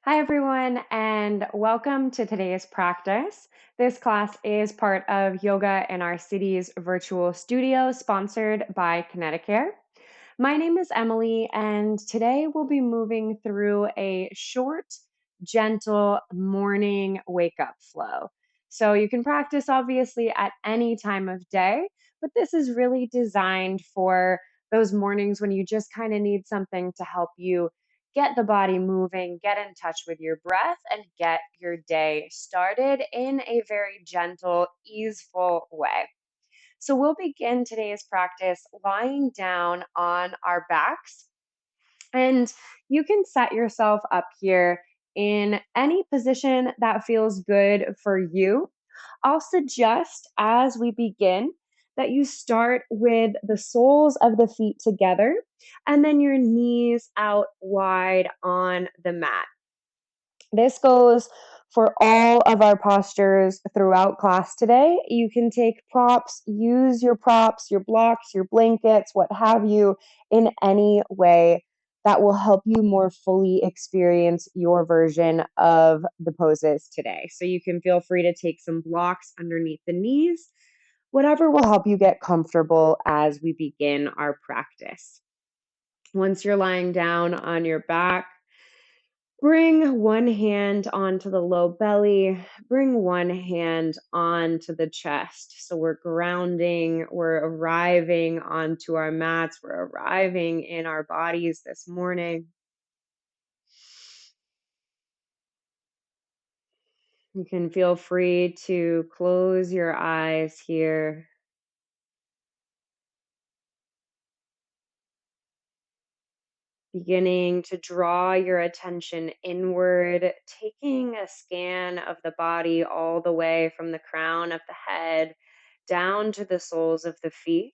Hi, everyone, and welcome to today's practice. This class is part of Yoga in Our City's virtual studio, sponsored by Connecticut. My name is Emily, and today we'll be moving through a short, gentle morning wake up flow. So you can practice obviously at any time of day, but this is really designed for those mornings when you just kind of need something to help you get the body moving, get in touch with your breath, and get your day started in a very gentle, easeful way. So we'll begin today's practice lying down on our backs. And you can set yourself up here in any position that feels good for you. I'll suggest as we begin that you start with the soles of the feet together and then your knees out wide on the mat. This goes for all of our postures throughout class today. You can take use your props, your blocks, your blankets, what have you, in any way that will help you more fully experience your version of the poses today. So you can feel free to take some blocks underneath the knees, whatever will help you get comfortable as we begin our practice. Once you're lying down on your back, bring one hand onto the low belly, bring one hand onto the chest. So we're grounding, we're arriving onto our mats, we're arriving in our bodies this morning. You can feel free to close your eyes here. Beginning to draw your attention inward, taking a scan of the body all the way from the crown of the head down to the soles of the feet.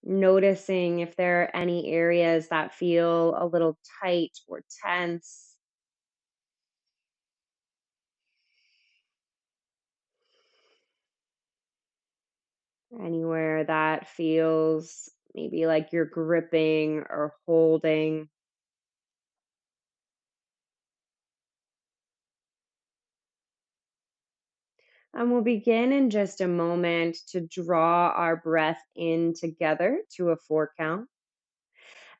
Noticing if there are any areas that feel a little tight or tense. Anywhere that feels maybe like you're gripping or holding. And we'll begin in just a moment to draw our breath in together to a 4 count.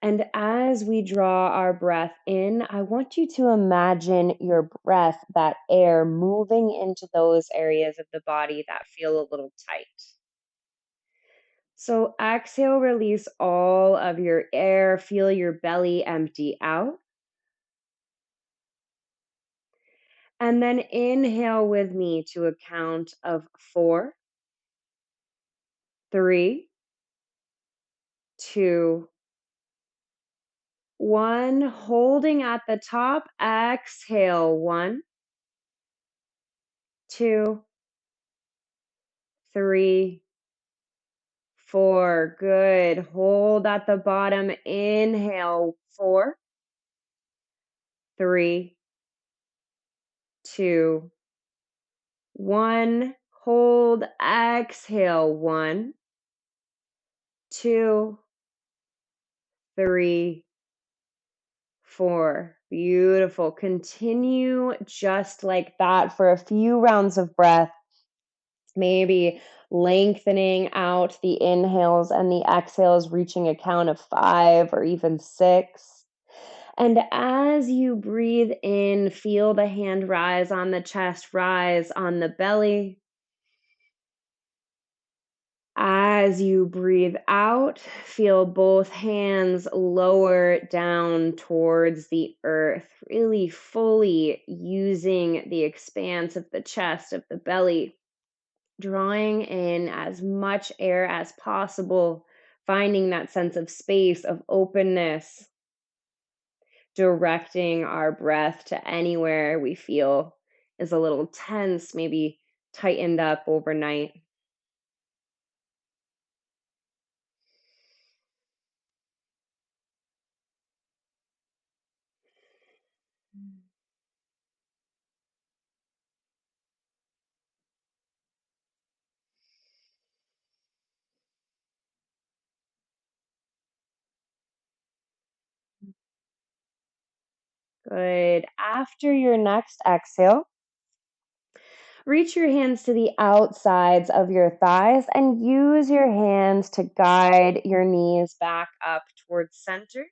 And as we draw our breath in, I want you to imagine your breath, that air, moving into those areas of the body that feel a little tight. So exhale, release all of your air, feel your belly empty out. And then inhale with me to a count of 4, 3, 2, 1. Holding at the top, exhale 1, 2, 3, 4. Good. Hold at the bottom, inhale 4, 3, 2, 1. Hold, exhale 1, 2, 3, 4. Beautiful. Continue just like that for a few rounds of breath. Maybe lengthening out the inhales and the exhales, reaching a count of 5 or even 6. And as you breathe in, feel the hand rise on the chest, rise on the belly. As you breathe out, feel both hands lower down towards the earth, really fully using the expanse of the chest, of the belly, drawing in as much air as possible, finding that sense of space, of openness, directing our breath to anywhere we feel is a little tense, maybe tightened up overnight. Good. After your next exhale, reach your hands to the outsides of your thighs and use your hands to guide your knees back up towards center.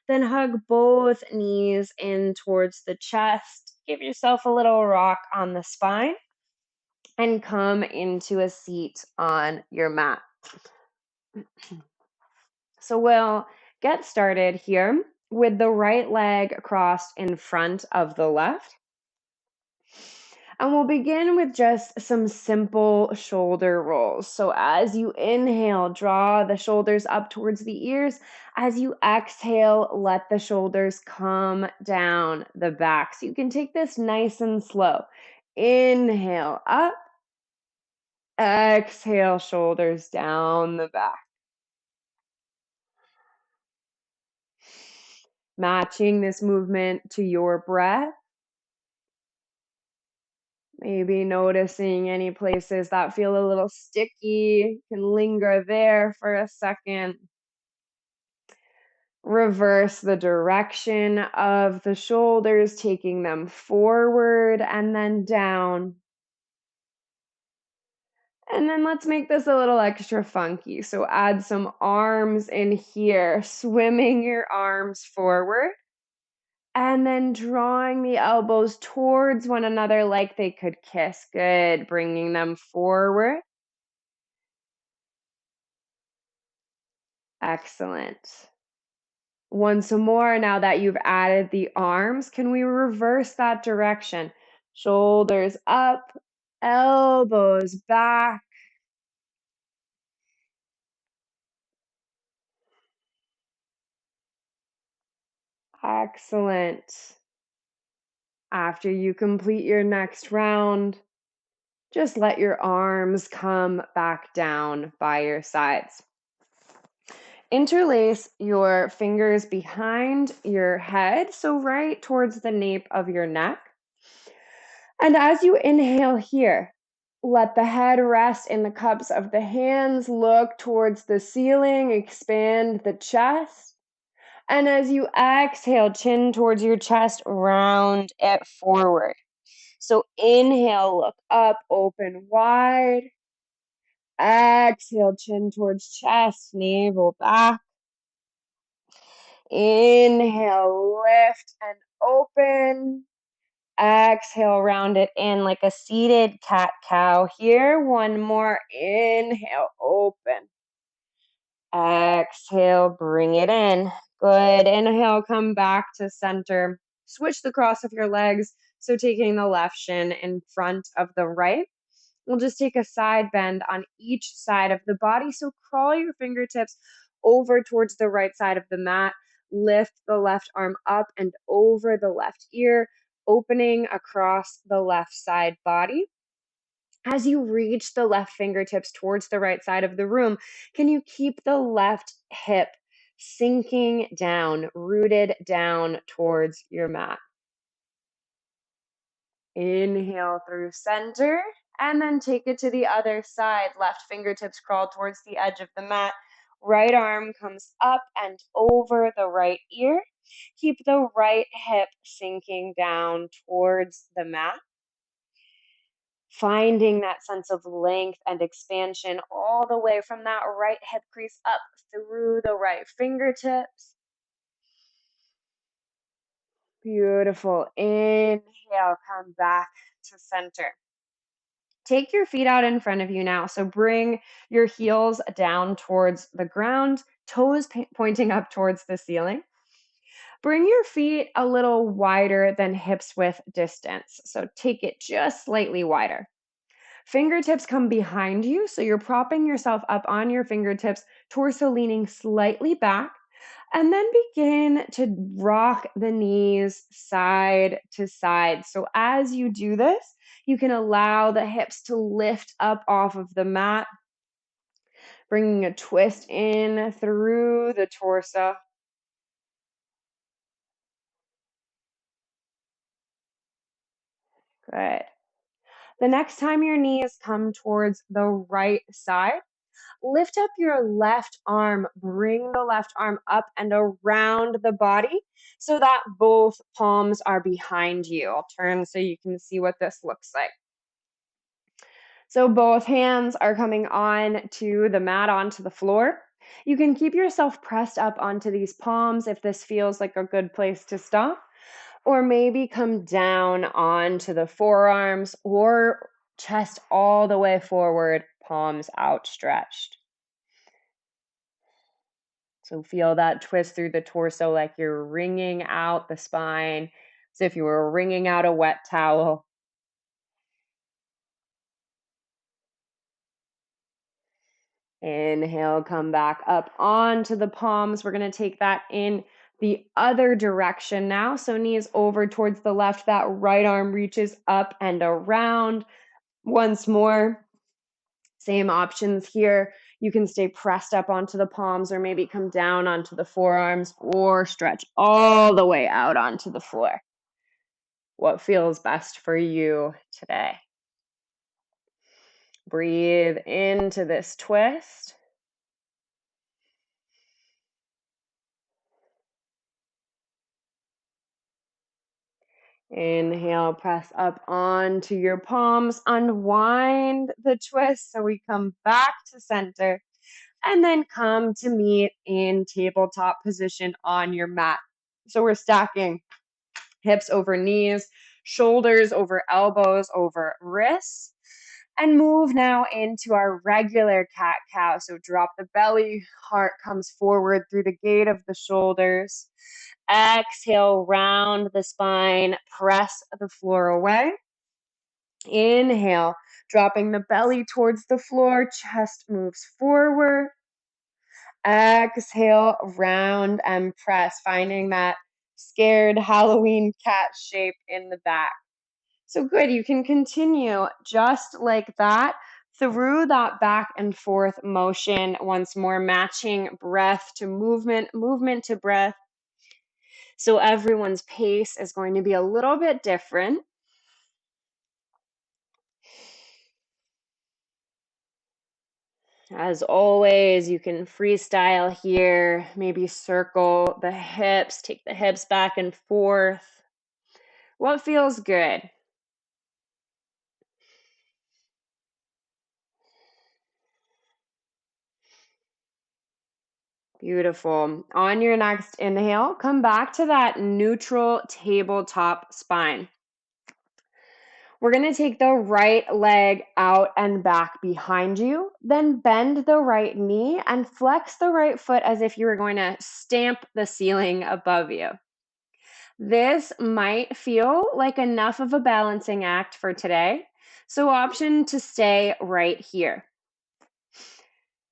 Then hug both knees in towards the chest. Give yourself a little rock on the spine and come into a seat on your mat. So we'll get started here with the right leg crossed in front of the left. And we'll begin with just some simple shoulder rolls. So as you inhale, draw the shoulders up towards the ears. As you exhale, let the shoulders come down the back. So you can take this nice and slow. Inhale up, exhale, shoulders down the back. Matching this movement to your breath. Maybe noticing any places that feel a little sticky, can linger there for a second. Reverse the direction of the shoulders, taking them forward and then down. And then let's make this a little extra funky. So add some arms in here, swimming your arms forward. And then drawing the elbows towards one another like they could kiss. Good. Bringing them forward. Excellent. Once more, now that you've added the arms, can we reverse that direction? Shoulders up, elbows back. Excellent. After you complete your next round, just let your arms come back down by your sides. Interlace your fingers behind your head, so right towards the nape of your neck. And as you inhale here, let the head rest in the cups of the hands, look towards the ceiling, expand the chest. And as you exhale, chin towards your chest, round it forward. So inhale, look up, open wide. Exhale, chin towards chest, navel back. Inhale, lift and open. Exhale, round it in like a seated cat-cow here. One more. Inhale, open. Exhale, bring it in. Good. Inhale, come back to center. Switch the cross of your legs. So taking the left shin in front of the right. We'll just take a side bend on each side of the body. So crawl your fingertips over towards the right side of the mat. Lift the left arm up and over the left ear, opening across the left side body. As you reach the left fingertips towards the right side of the room, can you keep the left hip sinking down, rooted down towards your mat? Inhale through center and then take it to the other side. Left fingertips crawl towards the edge of the mat. Right arm comes up and over the right ear. Keep the right hip sinking down towards the mat. Finding that sense of length and expansion all the way from that right hip crease up through the right fingertips. Beautiful. Inhale, come back to center. Take your feet out in front of you now. So bring your heels down towards the ground, toes pointing up towards the ceiling. Bring your feet a little wider than hips width distance. So take it just slightly wider. Fingertips come behind you, so you're propping yourself up on your fingertips, torso leaning slightly back, and then begin to rock the knees side to side. So as you do this, you can allow the hips to lift up off of the mat, bringing a twist in through the torso. Good. The next time your knees come towards the right side, Lift up your left arm, bring the left arm up and around the body so that both palms are behind you. I'll turn so you can see what this looks like. So both hands are coming on to the mat, onto the floor. You can keep yourself pressed up onto these palms if this feels like a good place to stop, or maybe come down onto the forearms or chest all the way forward, palms outstretched. So feel that twist through the torso like you're wringing out the spine, as if you were wringing out a wet towel. Inhale, come back up onto the palms. We're going to take that in the other direction now. So knees over towards the left, that right arm reaches up and around. Once more, same options here. You can stay pressed up onto the palms or maybe come down onto the forearms or stretch all the way out onto the floor. What feels best for you today? Breathe into this twist. Inhale, press up onto your palms, unwind the twist so we come back to center, and then come to meet in tabletop position on your mat. So we're stacking hips over knees, shoulders over elbows over wrists, and move now into our regular cat-cow. So drop the belly, heart comes forward through the gate of the shoulders. Exhale, round the spine, press the floor away. Inhale, dropping the belly towards the floor, chest moves forward. Exhale, round and press, finding that scared Halloween cat shape in the back. So good, you can continue just like that through that back and forth motion, once more matching breath to movement, movement to breath. So everyone's pace is going to be a little bit different. As always, you can freestyle here, maybe circle the hips, take the hips back and forth. What feels good? Beautiful. On your next inhale, come back to that neutral tabletop spine. We're going to take the right leg out and back behind you, then bend the right knee and flex the right foot as if you were going to stamp the ceiling above you. This might feel like enough of a balancing act for today, so option to stay right here.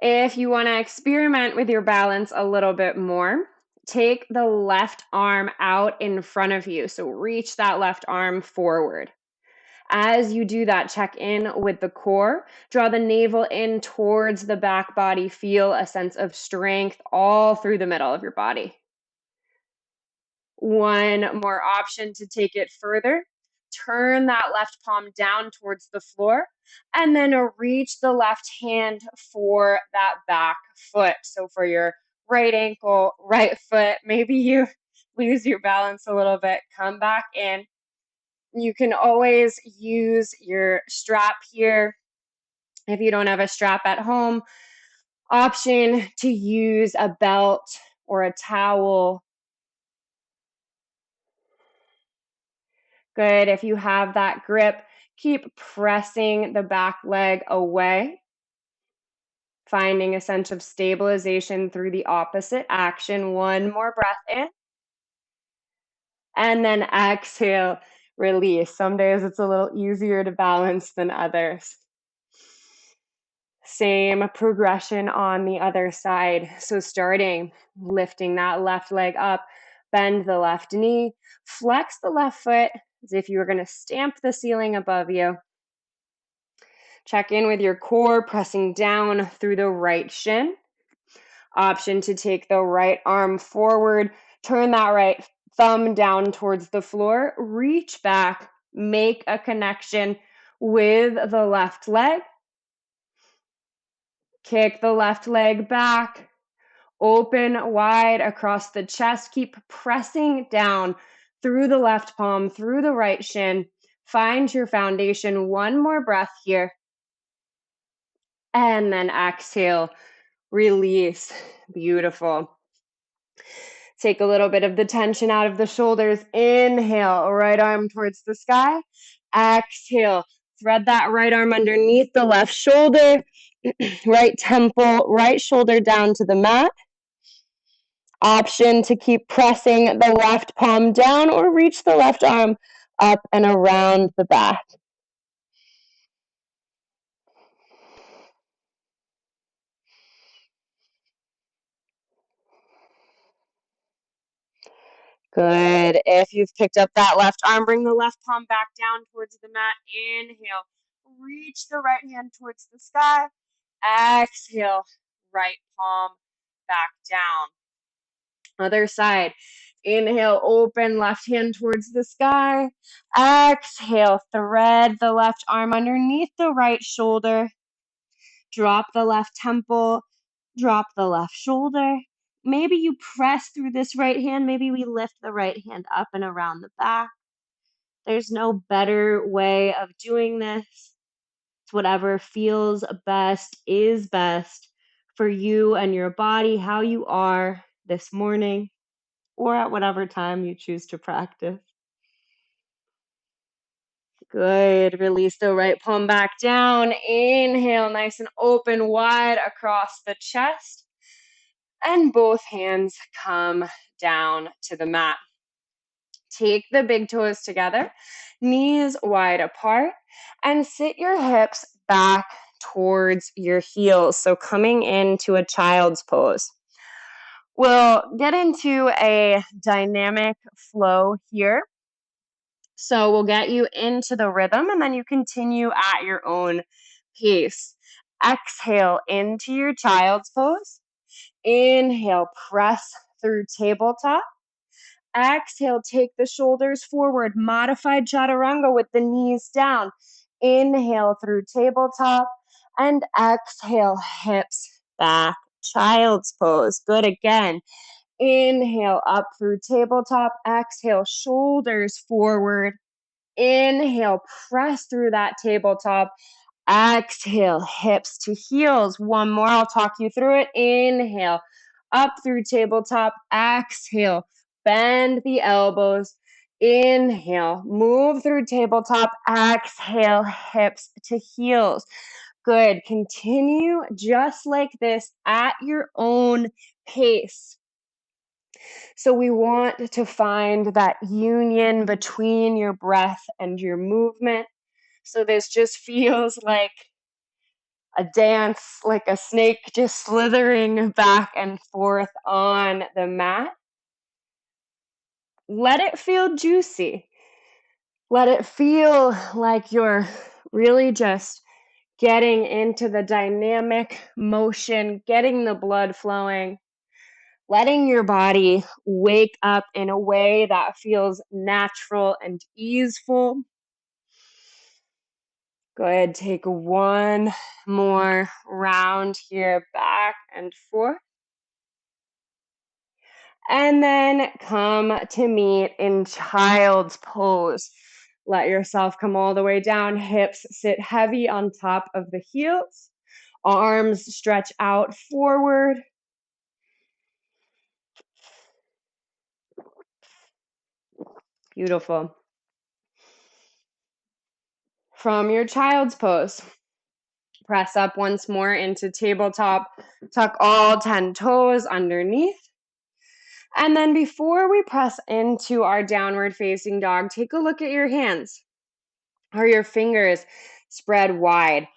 If you want to experiment with your balance a little bit more, take the left arm out in front of you. So reach that left arm forward. As you do that, check in with the core. Draw the navel in towards the back body. Feel a sense of strength all through the middle of your body. One more option to take it further. Turn that left palm down towards the floor and then reach the left hand for that back foot. So for your right ankle, right foot, maybe you lose your balance a little bit, come back in. You can always use your strap here. If you don't have a strap at home, option to use a belt or a towel. Good. If you have that grip, keep pressing the back leg away, finding a sense of stabilization through the opposite action. One more breath in. And then exhale, release. Some days it's a little easier to balance than others. Same progression on the other side. So starting, lifting that left leg up, bend the left knee, flex the left foot as if you were going to stamp the ceiling above you. Check in with your core, pressing down through the right shin. Option to take the right arm forward, turn that right thumb down towards the floor, reach back, make a connection with the left leg. Kick the left leg back. Open wide across the chest. Keep pressing down through the left palm, through the right shin. Find your foundation. One more breath here. And then exhale, release. Beautiful. Take a little bit of the tension out of the shoulders. Inhale, right arm towards the sky. Exhale, thread that right arm underneath the left shoulder. Right temple, right shoulder down to the mat. Option to keep pressing the left palm down or reach the left arm up and around the back. Good. If you've picked up that left arm, bring the left palm back down towards the mat. Inhale. Reach the right hand towards the sky. Exhale. Right palm back down. Other side. Inhale, open left hand towards the sky. Exhale, thread the left arm underneath the right shoulder. Drop the left temple. Drop the left shoulder. Maybe you press through this right hand. Maybe we lift the right hand up and around the back. There's no better way of doing this. It's whatever feels best, is best for you and your body, how you are this morning, or at whatever time you choose to practice. Good. Release the right palm back down. Inhale, nice and open, wide across the chest. And both hands come down to the mat. Take the big toes together, knees wide apart, and sit your hips back towards your heels. So coming into a child's pose. We'll get into a dynamic flow here. So we'll get you into the rhythm and then you continue at your own pace. Exhale into your child's pose. Inhale, press through tabletop. Exhale, take the shoulders forward. Modified chaturanga with the knees down. Inhale through tabletop. And exhale, hips back. Child's pose. Good again. Inhale up through tabletop. Exhale, shoulders forward. Inhale, press through that tabletop. Exhale, hips to heels. One more, I'll talk you through it. Inhale, up through tabletop. Exhale, bend the elbows. Inhale, move through tabletop. Exhale, hips to heels. Good. Continue just like this at your own pace. So we want to find that union between your breath and your movement. So this just feels like a dance, like a snake just slithering back and forth on the mat. Let it feel juicy. Let it feel like you're really just getting into the dynamic motion, getting the blood flowing, letting your body wake up in a way that feels natural and easeful. Good. Take one more round here, back and forth. And then come to meet in child's pose. Let yourself come all the way down. Hips sit heavy on top of the heels. Arms stretch out forward. Beautiful. From your child's pose, press up once more into tabletop. Tuck all 10 toes underneath. And then before we press into our downward facing dog, take a look at your hands. Are your fingers spread wide,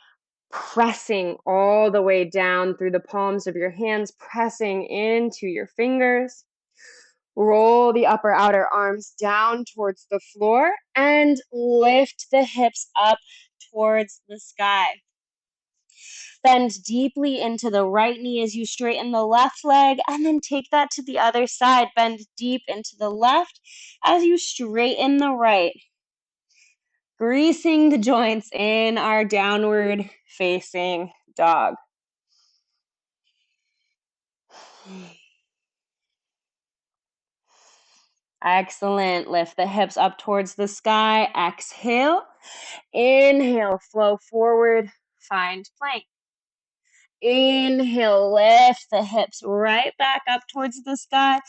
pressing all the way down through the palms of your hands, pressing into your fingers? Roll the upper outer arms down towards the floor and lift the hips up towards the sky. Bend deeply into the right knee as you straighten the left leg, and then take that to the other side. Bend deep into the left as you straighten the right. Greasing the joints in our downward facing dog. Excellent. Lift the hips up towards the sky. Exhale. Inhale, flow forward. Find plank. Inhale, lift the hips right back up towards the sky.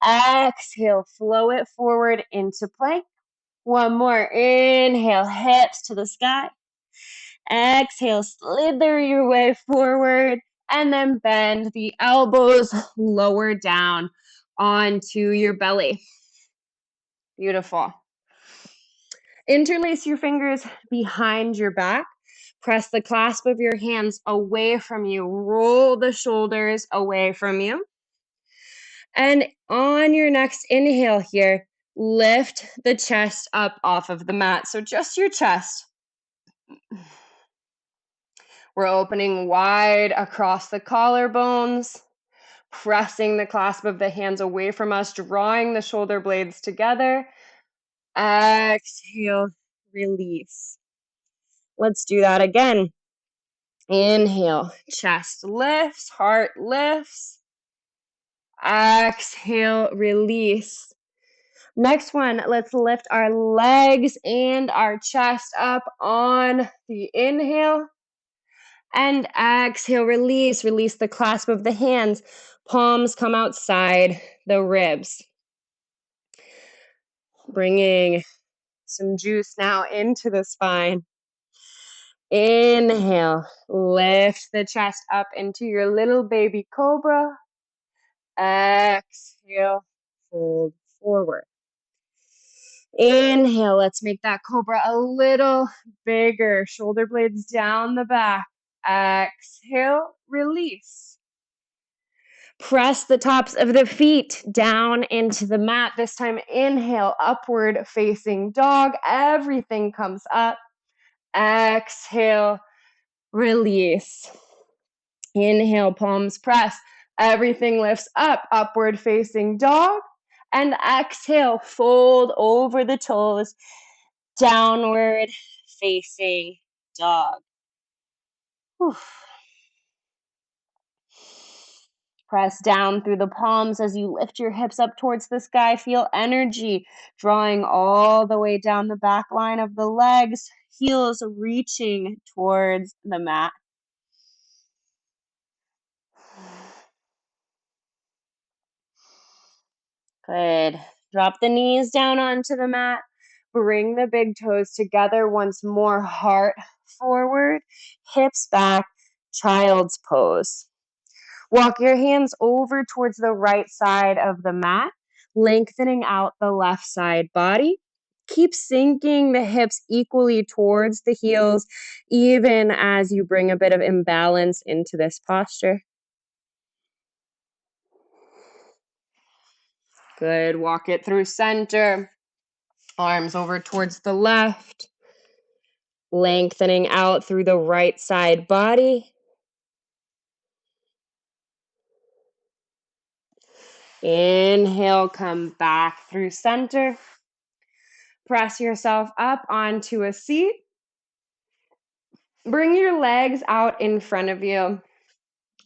Exhale, flow it forward into plank. One more. Inhale, hips to the sky. Exhale, slither your way forward. And then bend the elbows lower down onto your belly. Beautiful. Interlace your fingers behind your back. Press the clasp of your hands away from you. Roll the shoulders away from you. And on your next inhale here, lift the chest up off of the mat. So just your chest. We're opening wide across the collarbones, pressing the clasp of the hands away from us, drawing the shoulder blades together. Exhale, release. Let's do that again. Inhale, chest lifts, heart lifts. Exhale, release. Next one, let's lift our legs and our chest up on the inhale. And exhale, release. Release the clasp of the hands. Palms come outside the ribs. Bringing some juice now into the spine. Inhale, lift the chest up into your little baby cobra. Exhale, fold forward. Inhale, let's make that cobra a little bigger. Shoulder blades down the back. Exhale, release. Press the tops of the feet down into the mat. This time, inhale, upward facing dog. Everything comes up. Exhale, release. Inhale, palms press. Everything lifts up, upward facing dog. And exhale, fold over the toes, downward facing dog. Whew. Press down through the palms as you lift your hips up towards the sky. Feel energy drawing all the way down the back line of the legs, heels reaching towards the mat. Good. Drop the knees down onto the mat. Bring the big toes together once more. Heart forward, hips back, child's pose. Walk your hands over towards the right side of the mat, lengthening out the left side body. Keep sinking the hips equally towards the heels, even as you bring a bit of imbalance into this posture. Good. Walk it through center. Arms over towards the left. Lengthening out through the right side body. Inhale, come back through center. Press yourself up onto a seat. Bring your legs out in front of you.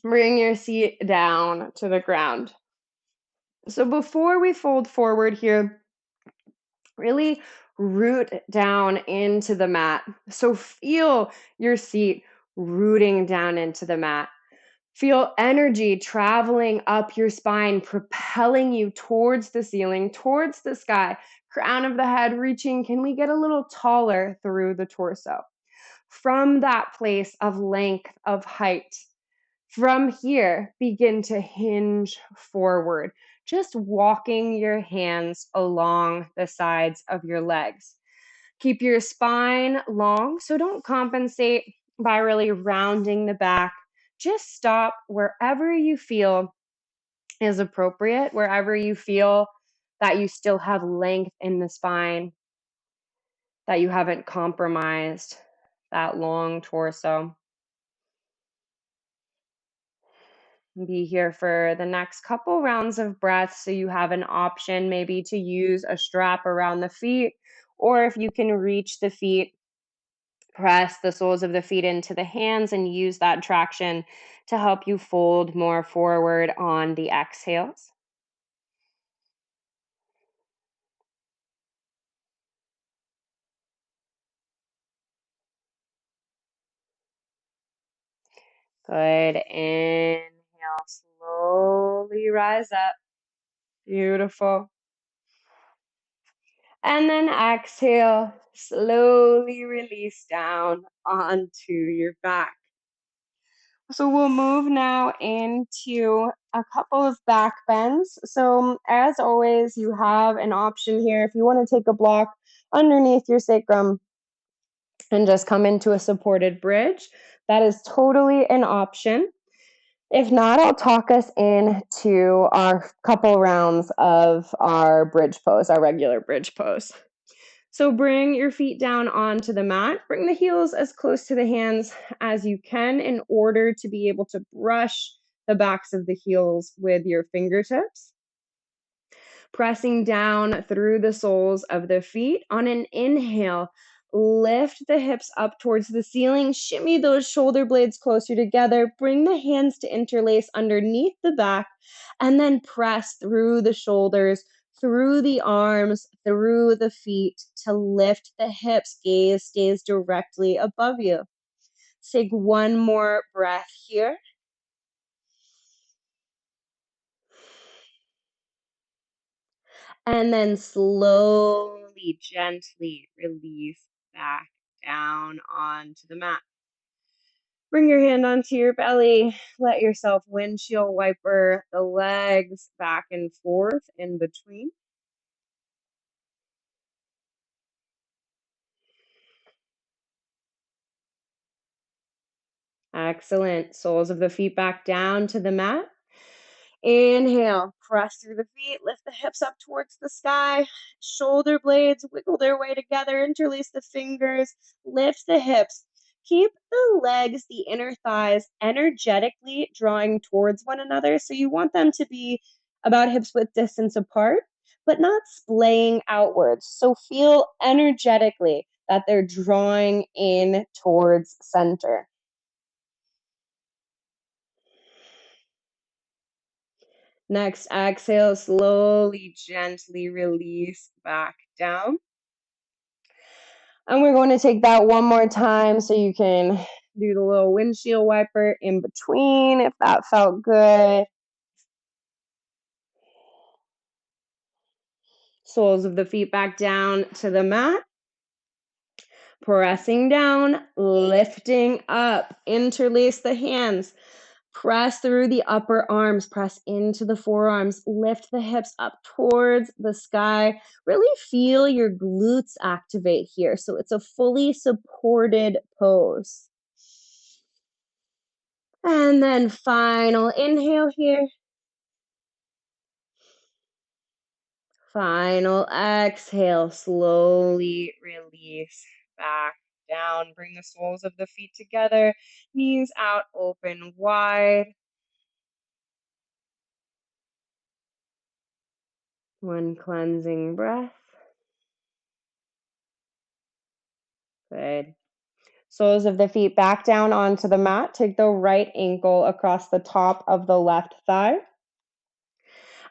Bring your seat down to the ground. So before we fold forward here, really root down into the mat. So feel your seat rooting down into the mat. Feel energy traveling up your spine, propelling you towards the ceiling, towards the sky. Crown of the head reaching. Can we get a little taller through the torso? From that place of length, of height, from here, begin to hinge forward, just walking your hands along the sides of your legs. Keep your spine long, so don't compensate by really rounding the back. Just stop wherever you feel is appropriate, wherever you feel that you still have length in the spine, that you haven't compromised that long torso. Be here for the next couple rounds of breath, so you have an option maybe to use a strap around the feet, or if you can reach the feet, press the soles of the feet into the hands and use that traction to help you fold more forward on the exhales. Good. Inhale, slowly rise up. Beautiful. And then exhale, slowly release down onto your back. So we'll move now into a couple of back bends. So as always, you have an option here. If you want to take a block underneath your sacrum and just come into a supported bridge, that is totally an option. If not, I'll talk us into our couple rounds of our bridge pose, our regular bridge pose. So bring your feet down onto the mat. Bring the heels as close to the hands as you can in order to be able to brush the backs of the heels with your fingertips. Pressing down through the soles of the feet. On an inhale, lift the hips up towards the ceiling. Shimmy those shoulder blades closer together. Bring the hands to interlace underneath the back, and then press through the shoulders, through the arms, through the feet to lift the hips. Gaze stays directly above you. Take one more breath here. And then slowly, gently release back down onto the mat. Bring your hand onto your belly. Let yourself windshield wiper the legs back and forth in between. Excellent. Soles of the feet back down to the mat. Inhale, press through the feet, lift the hips up towards the sky. Shoulder blades wiggle their way together, interlace the fingers, lift the hips. Keep the legs, the inner thighs, energetically drawing towards one another. So you want them to be about hips width distance apart, but not splaying outwards. So feel energetically that they're drawing in towards center. Next, exhale, slowly, gently release back down. And we're going to take that one more time so you can do the little windshield wiper in between if that felt good. Soles of the feet back down to the mat. Pressing down, lifting up, interlace the hands. Press through the upper arms, press into the forearms, lift the hips up towards the sky. Really feel your glutes activate here. So it's a fully supported pose. And then final inhale here. Final exhale. Slowly release back down. Bring the soles of the feet together, knees out, open wide. One cleansing breath. Good. Soles of the feet back down onto the mat. Take the right ankle across the top of the left thigh.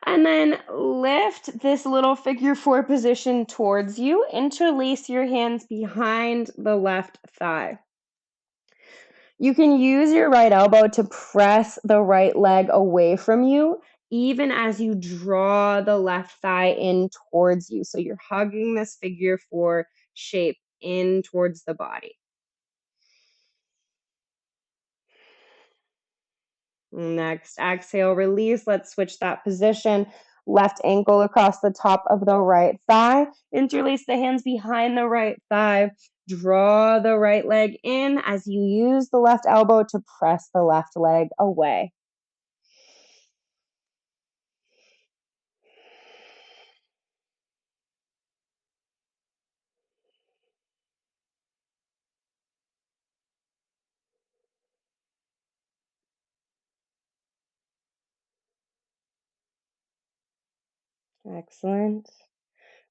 And then lift this little figure four position towards you. Interlace your hands behind the left thigh. You can use your right elbow to press the right leg away from you, even as you draw the left thigh in towards you. So you're hugging this figure four shape in towards the body. Next, exhale, release. Let's switch that position. Left ankle across the top of the right thigh. Interlace the hands behind the right thigh. Draw the right leg in as you use the left elbow to press the left leg away. Excellent.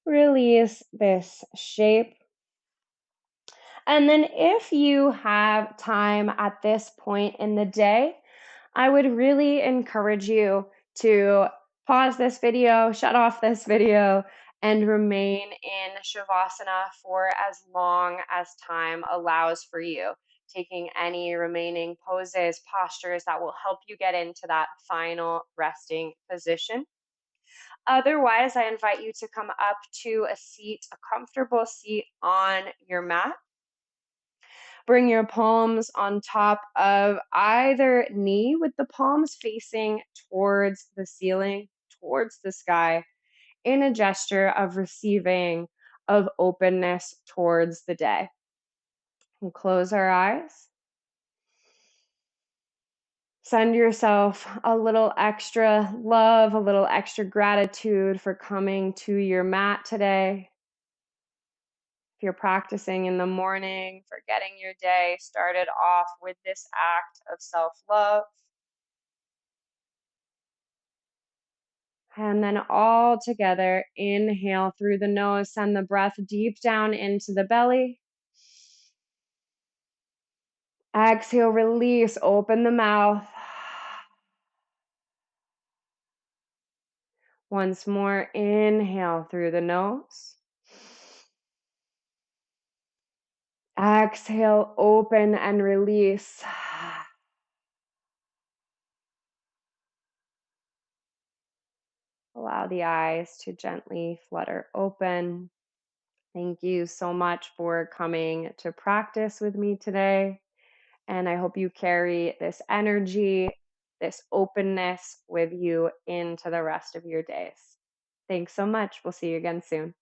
Release this shape. And then if you have time at this point in the day, I would really encourage you to pause this video, shut off this video, and remain in Shavasana for as long as time allows for you, taking any remaining poses, postures that will help you get into that final resting position. Otherwise, I invite you to come up to a seat, a comfortable seat on your mat. Bring your palms on top of either knee with the palms facing towards the ceiling, towards the sky, in a gesture of receiving, of openness towards the day. And close our eyes. Send yourself a little extra love, a little extra gratitude for coming to your mat today. If you're practicing in the morning, for getting your day started off with this act of self love. And then all together, inhale through the nose, send the breath deep down into the belly. Exhale, release, open the mouth. Once more, inhale through the nose. Exhale, open and release. Allow the eyes to gently flutter open. Thank you so much for coming to practice with me today. And I hope you carry this energy, this openness with you into the rest of your days. Thanks so much. We'll see you again soon.